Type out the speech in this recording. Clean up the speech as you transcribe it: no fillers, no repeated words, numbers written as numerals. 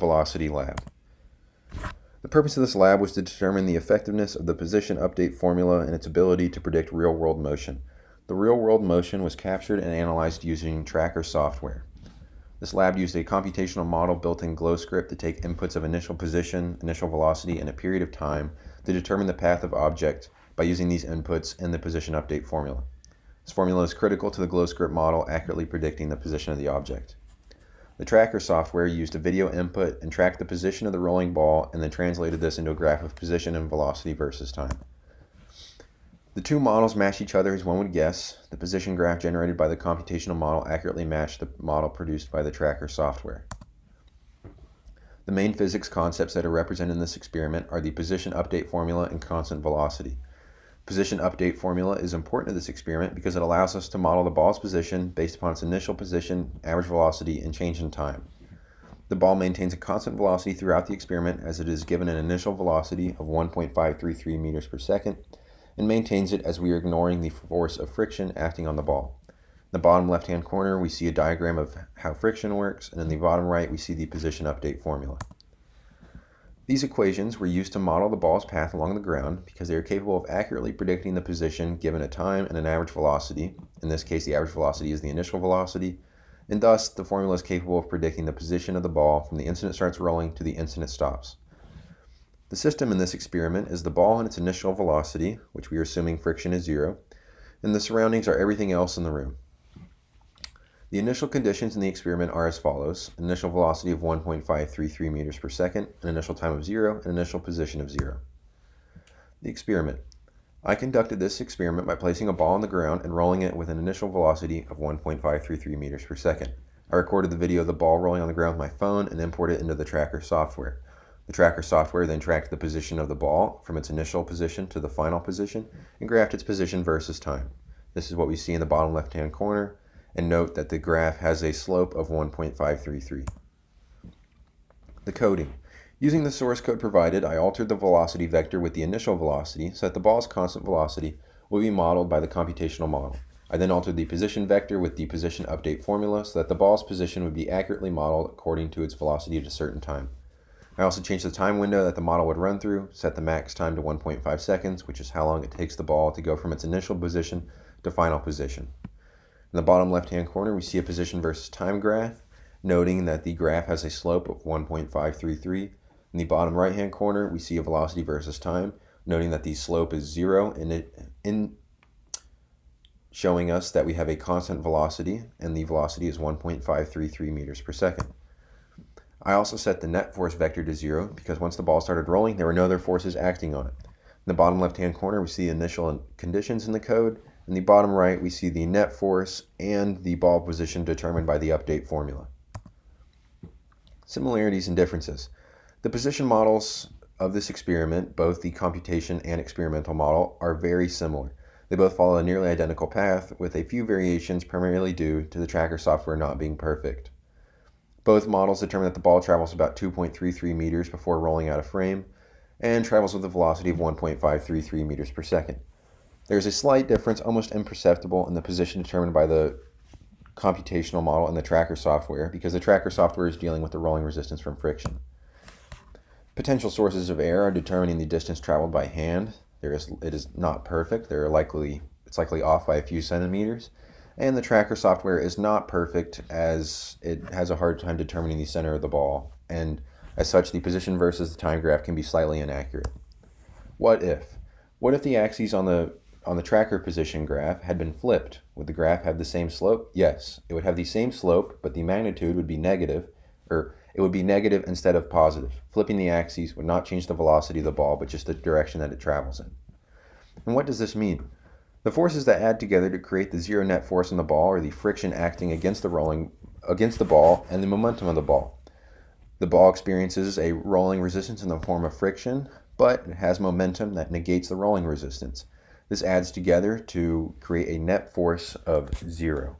velocity lab. The purpose of this lab was to determine the effectiveness of the position update formula and its ability to predict real-world motion. The real-world motion was captured and analyzed using tracker software. This lab used a computational model built-in GlowScript to take inputs of initial position, initial velocity, and a period of time to determine the path of object by using these inputs and the position update formula. This formula is critical to the GlowScript model accurately predicting the position of the object. The tracker software used a video input and tracked the position of the rolling ball and then translated this into a graph of position and velocity versus time. The two models match each other as one would guess. The position graph generated by the computational model accurately matched the model produced by the tracker software. The main physics concepts that are represented in this experiment are the position update formula and constant velocity. Position update formula is important to this experiment because it allows us to model the ball's position based upon its initial position, average velocity, and change in time. The ball maintains a constant velocity throughout the experiment as it is given an initial velocity of 1.533 meters per second and maintains it as we are ignoring the force of friction acting on the ball. In the bottom left-hand corner, we see a diagram of how friction works, and in the bottom right, we see the position update formula. These equations were used to model the ball's path along the ground because they are capable of accurately predicting the position given a time and an average velocity. In this case, the average velocity is the initial velocity, and thus the formula is capable of predicting the position of the ball from the instant it starts rolling to the instant it stops. The system in this experiment is the ball and its initial velocity, which we are assuming friction is 0, and the surroundings are everything else in the room. The initial conditions in the experiment are as follows: initial velocity of 1.533 meters per second, an initial time of 0, and initial position of 0. The experiment. I conducted this experiment by placing a ball on the ground and rolling it with an initial velocity of 1.533 meters per second. I recorded the video of the ball rolling on the ground with my phone and imported it into the tracker software. The tracker software then tracked the position of the ball from its initial position to the final position and graphed its position versus time. This is what we see in the bottom left-hand corner. And note that the graph has a slope of 1.533. The coding. Using the source code provided, I altered the velocity vector with the initial velocity so that the ball's constant velocity will be modeled by the computational model. I then altered the position vector with the position update formula so that the ball's position would be accurately modeled according to its velocity at a certain time. I also changed the time window that the model would run through, set the max time to 1.5 seconds, which is how long it takes the ball to go from its initial position to final position. In the bottom left-hand corner, we see a position versus time graph, noting that the graph has a slope of 1.533. In the bottom right-hand corner, we see a velocity versus time, noting that the slope is 0, and showing us that we have a constant velocity, and the velocity is 1.533 meters per second. I also set the net force vector to 0 because once the ball started rolling, there were no other forces acting on it. In the bottom left-hand corner, we see initial conditions in the code. In the bottom right, we see the net force and the ball position determined by the update formula. Similarities and differences. The position models of this experiment, both the computation and experimental model, are very similar. They both follow a nearly identical path, with a few variations primarily due to the tracker software not being perfect. Both models determine that the ball travels about 2.33 meters before rolling out of frame, and travels with a velocity of 1.533 meters per second. There is a slight difference, almost imperceptible, in the position determined by the computational model and the tracker software, because the tracker software is dealing with the rolling resistance from friction. Potential sources of error are determining the distance traveled by hand. It is not perfect. It's likely off by a few centimeters. And the tracker software is not perfect as it has a hard time determining the center of the ball. And as such, the position versus the time graph can be slightly inaccurate. What if? What if the axes on the tracker position graph had been flipped? Would the graph have the same slope? Yes, it would have the same slope, but the magnitude would be negative, or it would be negative instead of positive. Flipping the axes would not change the velocity of the ball, but just the direction that it travels in. And what does this mean? The forces that add together to create the zero net force on the ball are the friction acting against the ball and the momentum of the ball. The ball experiences a rolling resistance in the form of friction, but it has momentum that negates the rolling resistance. This adds together to create a net force of 0.